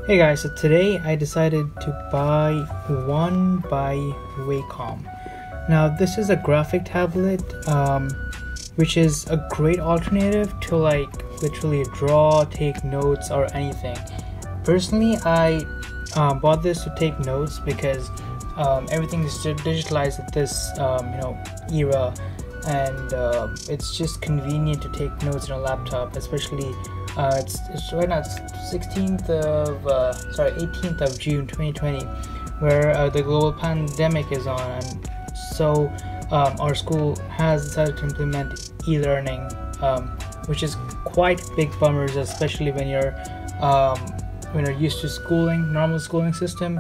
Hey guys, so today I decided to buy one by Wacom. Now this is a graphic tablet which is a great alternative to literally draw, take notes or anything. Personally, I bought this to take notes because everything is digitalized at this era, and it's just convenient to take notes on a laptop, especially it's right now, it's 18th of June 2020, where the global pandemic is on, and so our school has decided to implement e-learning, which is quite big bummers, especially when you're used to normal schooling system.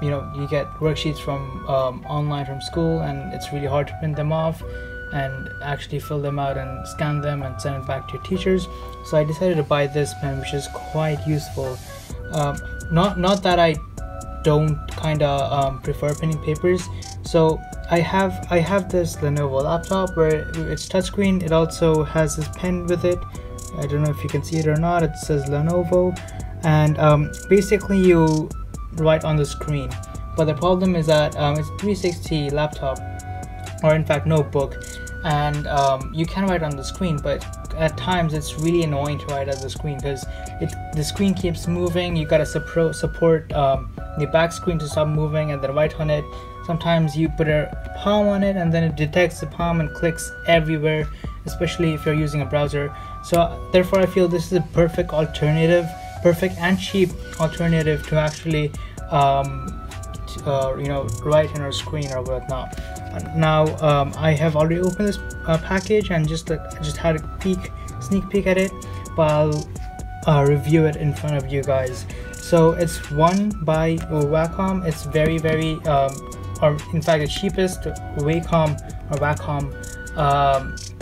You get worksheets from online from school, and it's really hard to print them off and actually fill them out and scan them and send it back to your teachers. So I decided to buy this pen, which is quite useful. Not that I don't prefer penning papers. So I have this Lenovo laptop where it's touchscreen. It also has this pen with it. I don't know if you can see it or not. It says Lenovo, and basically you write on the screen. But the problem is that it's 360 laptop, or in fact notebook, and you can write on the screen, but at times it's really annoying to write at the screen because the screen keeps moving. You gotta support the back screen to stop moving and then write on it. Sometimes you put a palm on it and then it detects the palm and clicks everywhere, especially if you're using a browser. So therefore I feel this is a perfect and cheap alternative to actually write on our screen or whatnot. Now I have already opened this package and just had a sneak peek at it, but I'll review it in front of you guys. So it's one by Wacom. It's very or in fact the cheapest Wacom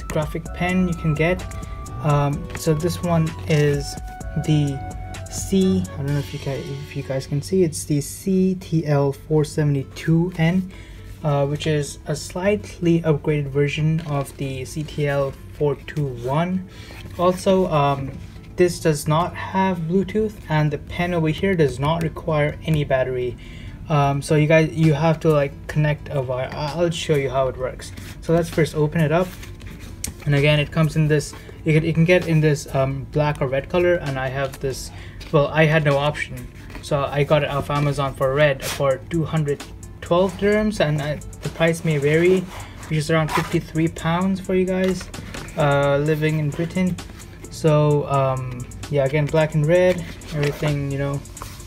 graphic pen you can get. So this one is the I don't know if you guys can see, it's the CTL-472N, which is a slightly upgraded version of the CTL-421. Also, this does not have Bluetooth, and the pen over here does not require any battery. So you have to connect a wire. I'll show you how it works. So let's first open it up, and again it comes in this. You can get in this black or red color, and I have this. Well, I had no option, so I got it off Amazon for red for 212 dirhams, and the price may vary, which is around 53 pounds for you guys living in Britain. So yeah, again, black and red, everything,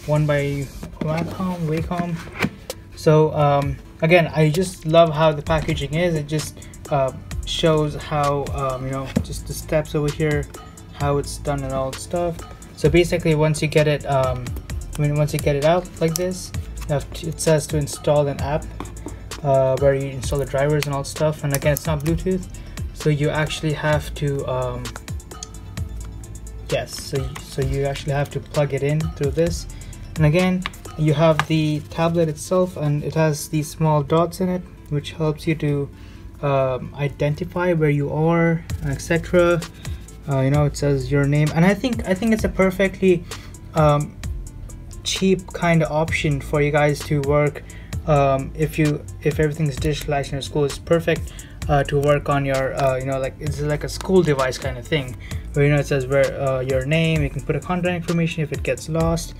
one by Wacom. So again, I just love how the packaging is. It just shows how just the steps over here, how it's done and all that stuff. So basically, once you get it out like this, it says to install an app where you install the drivers and all stuff. And again, it's not Bluetooth, so you actually have to so you actually have to plug it in through this. And again, you have the tablet itself, and it has these small dots in it, which helps you to identify where you are, etc. It says your name, and I think it's a perfectly cheap kind of option for you guys to work. If everything is digitalized in your school, it's perfect to work on your it's like a school device kind of thing, where it says where your name. You can put a contact information if it gets lost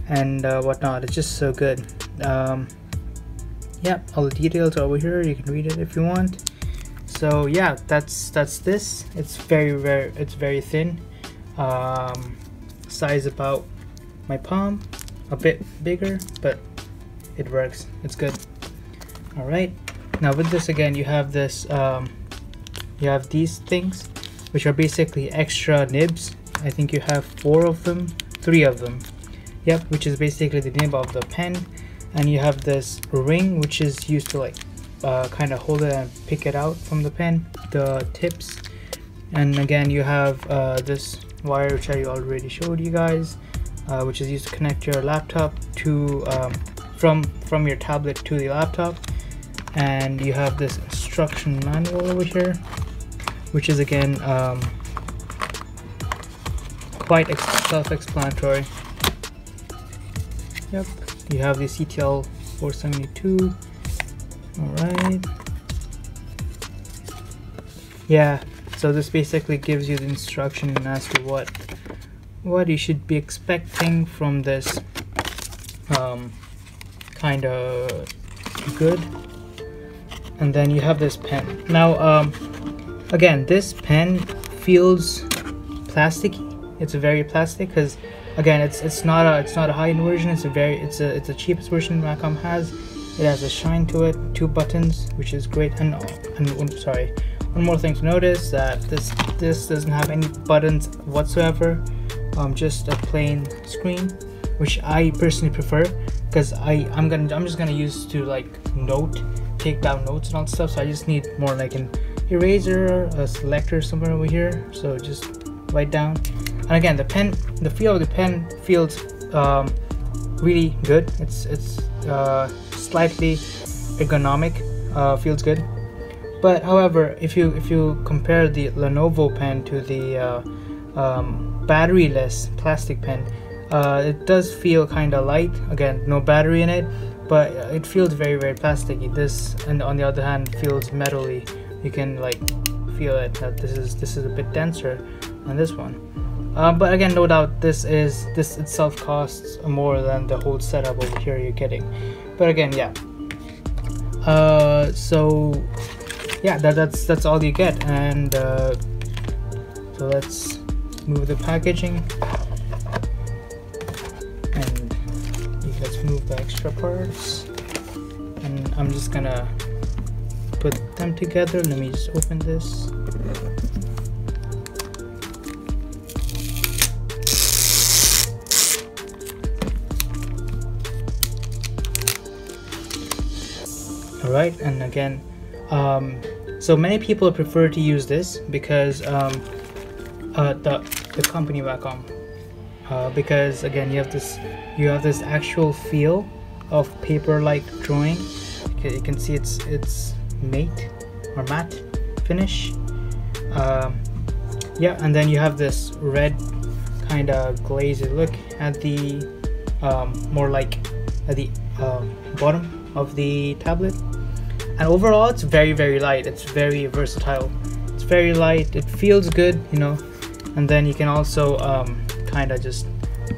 and whatnot. It's just so good. Yeah, all the details are over here. You can read it if you want. So yeah, that's this. It's very thin, size about my palm, a bit bigger, but it works. It's good. All right, now with this, again, you have this you have these things, which are basically extra nibs. I think you have 3 of them, yep, which is basically the nib of the pen. And you have this ring, which is used to kind of hold it and pick it out from the pen, the tips. And again, you have this wire, which I already showed you guys, which is used to connect your laptop to from your tablet to the laptop. And you have this instruction manual over here, which is again quite self-explanatory. Yep, you have the CTL-472. All right. Yeah, so this basically gives you the instruction as to what you should be expecting from this kind of good. And then you have this pen. Now again, this pen feels plasticky. It's very plastic because again, it's not a high-end version. It's the cheapest version Wacom has. It has a shine to it, 2 buttons, which is great. And sorry, one more thing to notice, that this doesn't have any buttons whatsoever. Just a plain screen, which I personally prefer because I'm just gonna use to like take down notes and all that stuff. So I just need more like an eraser, a selector somewhere over here. So just write down. And again, the feel of the pen feels really good. It's slightly ergonomic, feels good. But however, if you compare the Lenovo pen to the battery-less plastic pen, it does feel kind of light. Again, no battery in it, but it feels very plasticky. This, and on the other hand, feels metally. You can like feel it that this is a bit denser than this one. But again, no doubt this itself costs more than the whole setup over here you're getting. But again, yeah. So yeah, that's all you get. And so let's move the packaging, and let's move the extra parts. And I'm just gonna put them together. Let me just open this. Alright, and again, so many people prefer to use this because the company Wacom, because again you have this actual feel of paper-like drawing. Okay, you can see it's matte finish. Yeah, and then you have this red kind of glazed look at the more like at the bottom of the tablet. And overall, it's very light. It's very versatile. It's very light. It feels good, you know. And then you can also kind of just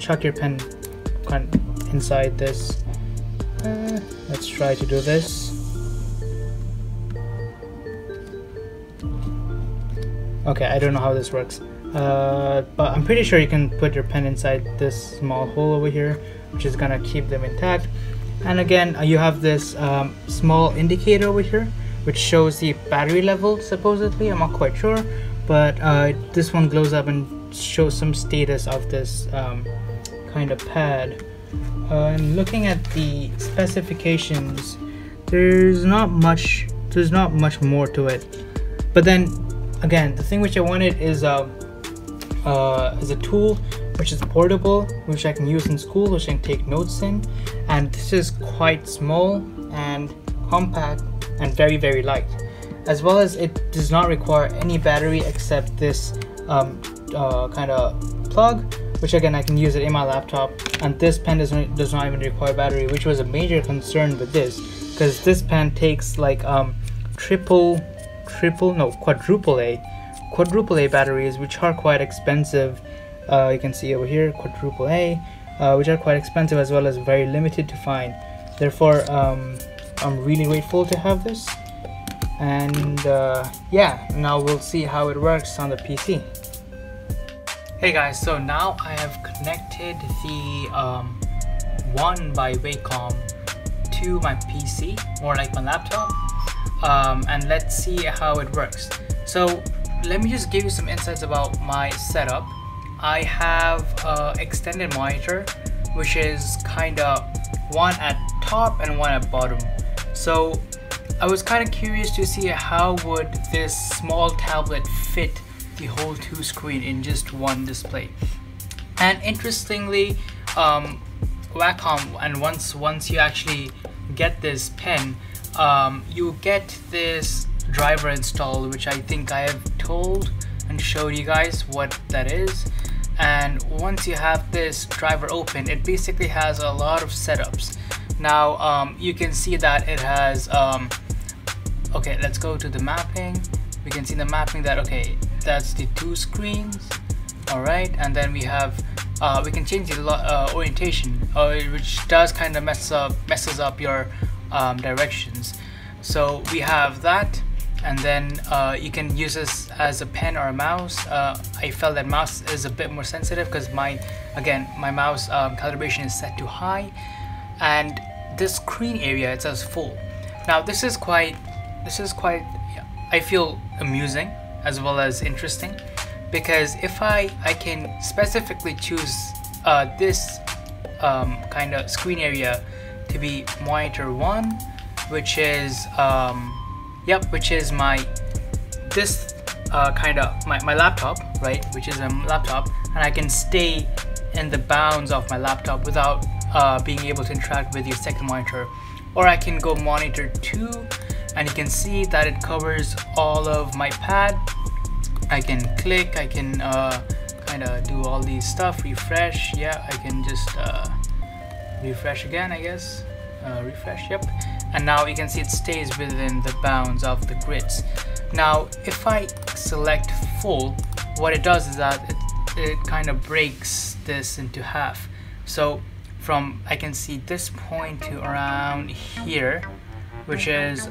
chuck your pen inside this. Let's try to do this. Okay, I don't know how this works, but I'm pretty sure you can put your pen inside this small hole over here, which is gonna keep them intact. And again, you have this small indicator over here, which shows the battery level, supposedly. I'm not quite sure, but this one glows up and shows some status of this kind of pad. And looking at the specifications, there's not much more to it. But then again, the thing which I wanted is a tool which is portable, which I can use in school, which I can take notes in. And this is quite small and compact and very light, as well as it does not require any battery except this kind of plug, which again I can use it in my laptop. And this pen does not even require battery, which was a major concern with this, because this pen takes like quadruple A batteries, which are quite expensive. You can see over here, quadruple A, which are quite expensive, as well as very limited to find. Therefore, I'm really grateful to have this. And yeah, now we'll see how it works on the PC. Hey guys, so now I have connected the One by Wacom to my PC, or like my laptop, and let's see how it works. So let me just give you some insights about my setup. I have extended monitor, which is kind of one at top and one at bottom. So I was kind of curious to see how would this small tablet fit the whole 2 screen in just one display. And interestingly, Wacom, and once you actually get this pen, you get this driver installed, which I think I have told and showed you guys what that is. And once you have this driver open, it basically has a lot of setups. Now you can see that it has okay, let's go to the mapping. We can see the mapping that, okay, that's the 2 screens. All right, and then we have we can change the orientation, which does kind of messes up your directions. So we have that, and then you can use this as a pen or a mouse. I felt that mouse is a bit more sensitive because my mouse calibration is set to high, and this screen area, it says full. Now this is quite I feel amusing as well as interesting, because if I can specifically choose this kind of screen area to be monitor 1, which is which is my my laptop, right, which is a laptop, and I can stay in the bounds of my laptop without being able to interact with your second monitor. Or I can go monitor 2, and you can see that it covers all of my pad. I can click, I can kind of do all these stuff, refresh. Yeah, I can just refresh again, I guess. Refresh, yep. And now you can see it stays within the bounds of the grids. Now if I select full, what it does is that it kind of breaks this into half. So from, I can see this point to around here, which is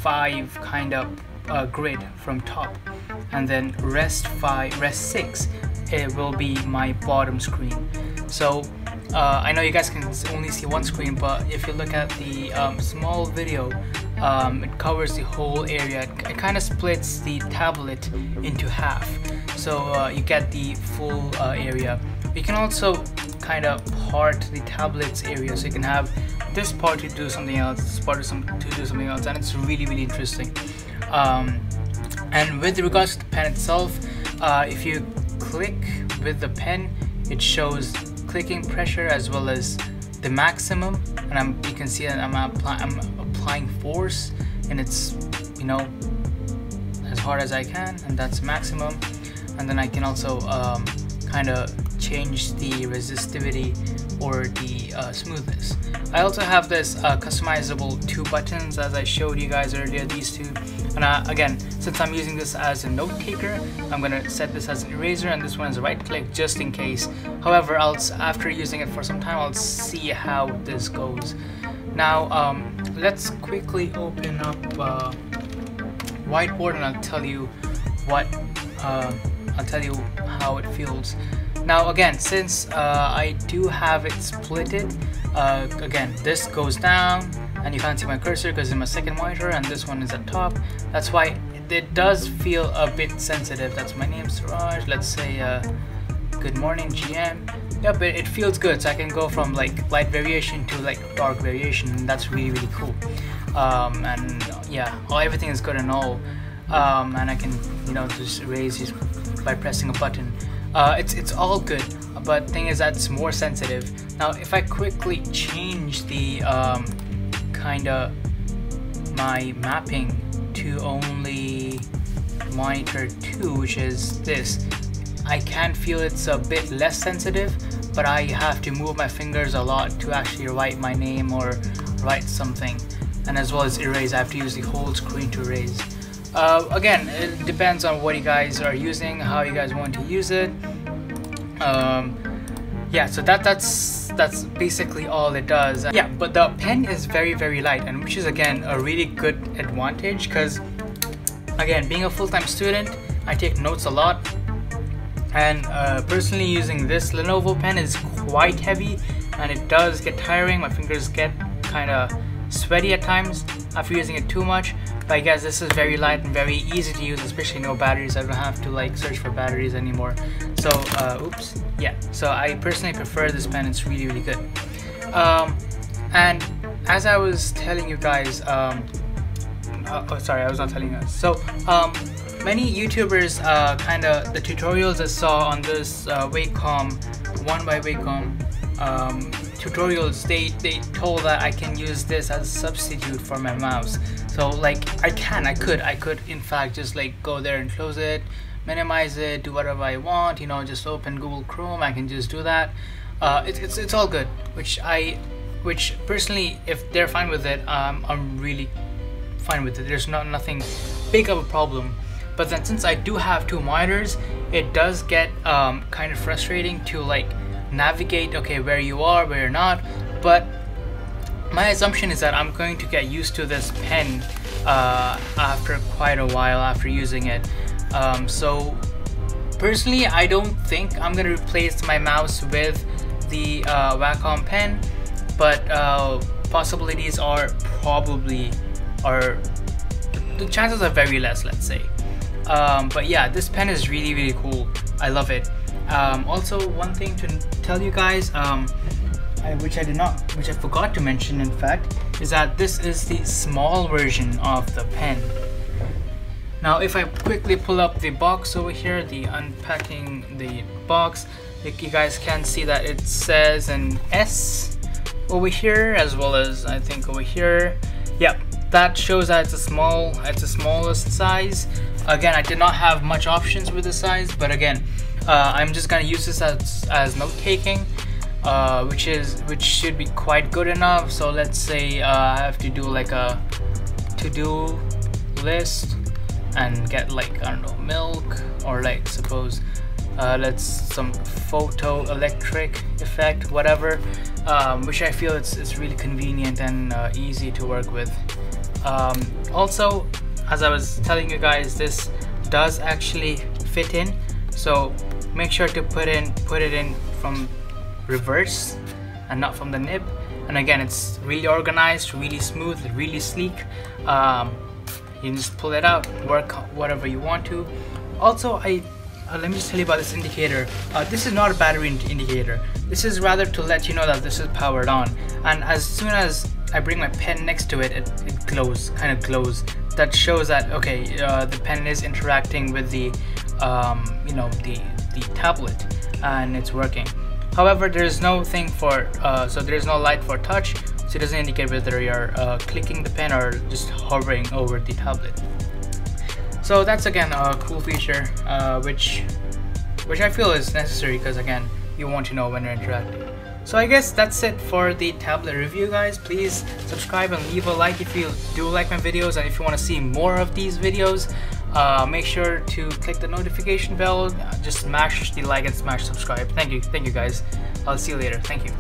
5 kind of grid from top, and then rest 6 it will be my bottom screen. So I know you guys can only see one screen, but if you look at the small video, it covers the whole area. It kind of splits the tablet into half, so you get the full area. You can also kind of part the tablet's area, so you can have this part to do something else, this part to do something else, and it's really interesting. And with regards to the pen itself, if you click with the pen, it shows clicking pressure as well as the maximum, and you can see that I'm applying force, and it's, you know, as hard as I can, and that's maximum. And then I can also kind of change the resistivity or the smoothness. I also have this customizable 2 buttons, as I showed you guys earlier, these 2. And again, since I'm using this as a note taker, I'm gonna set this as an eraser, and this one is a right click just in case. However, after using it for some time, I'll see how this goes. Now let's quickly open up whiteboard, and I'll tell you how it feels. Now again, since I do have it splitted, again, this goes down, and you can't see my cursor because it's my second monitor, and this one is at top. That's why it does feel a bit sensitive. That's my name, Suraj. Let's say good morning, GM. Yeah, but it feels good, so I can go from like light variation to like dark variation, and that's really cool. And yeah, everything is good and all. And I can, you know, just raise these by pressing a button. It's all good, but thing is that's more sensitive. Now if I quickly change the kind of my mapping to only monitor 2, which is this, I can feel it's a bit less sensitive, but I have to move my fingers a lot to actually write my name or write something, and as well as erase, I have to use the whole screen to erase. Again, it depends on what you guys are using, how you guys want to use it. Yeah, so that's basically all it does. Yeah, but the pen is very light, and which is again a really good advantage, because again, being a full-time student, I take notes a lot, and personally using this Lenovo pen is quite heavy, and it does get tiring. My fingers get kind of sweaty at times after using it too much. But I guess this is very light and very easy to use, especially no batteries. I don't have to like search for batteries anymore. So oops, yeah, so I personally prefer this pen. It's really good. And as I was telling you guys, oh sorry, I was not telling you guys. So many YouTubers, kind of the tutorials I saw on this Wacom, one by Wacom tutorials, they told that I can use this as a substitute for my mouse. So like I could in fact just like go there and close it, minimize it, do whatever I want, you know, just open Google Chrome, I can just do that. It's all good, which personally, if they're fine with it, I'm really fine with it. There's nothing big of a problem. But then since I do have two monitors, it does get kind of frustrating to like navigate, okay, where you are, where you're not. But my assumption is that I'm going to get used to this pen after quite a while after using it. So personally, I don't think I'm gonna replace my mouse with the Wacom pen, but possibilities are the chances are very less, let's say. But yeah, this pen is really cool. I love it. Also, one thing to tell you guys, which I forgot to mention, in fact, is that this is the small version of the pen. Now, if I quickly pull up the box over here, unpacking the box, you guys can see that it says an S over here, as well as I think over here. Yep, that shows that it's the smallest size. Again, I did not have much options with the size, but again, I'm just gonna use this as note taking, which should be quite good enough. So let's say I have to do like a to-do list and get like, I don't know, milk, or like suppose some photo electric effect, whatever, which I feel it's really convenient and easy to work with. Also, as I was telling you guys, this does actually fit in, so make sure to put it in from reverse and not from the nib. And again, it's really organized, really smooth, really sleek. You can just pull it out, work whatever you want to. Also, let me just tell you about this indicator. This is not a battery indicator. This is rather to let you know that this is powered on. And as soon as I bring my pen next to it, it glows, kind of glows. That shows that, okay, the pen is interacting with the, you know, the tablet, and it's working. However, there is no thing for, so there is no light for touch, so it doesn't indicate whether you're clicking the pen or just hovering over the tablet. So that's again a cool feature, which I feel is necessary, because again, you want to know when you're interacting. So I guess that's it for the tablet review, guys. Please subscribe and leave a like if you do like my videos, and if you want to see more of these videos, make sure to click the notification bell, just smash the like and smash subscribe. Thank you guys. I'll see you later. Thank you.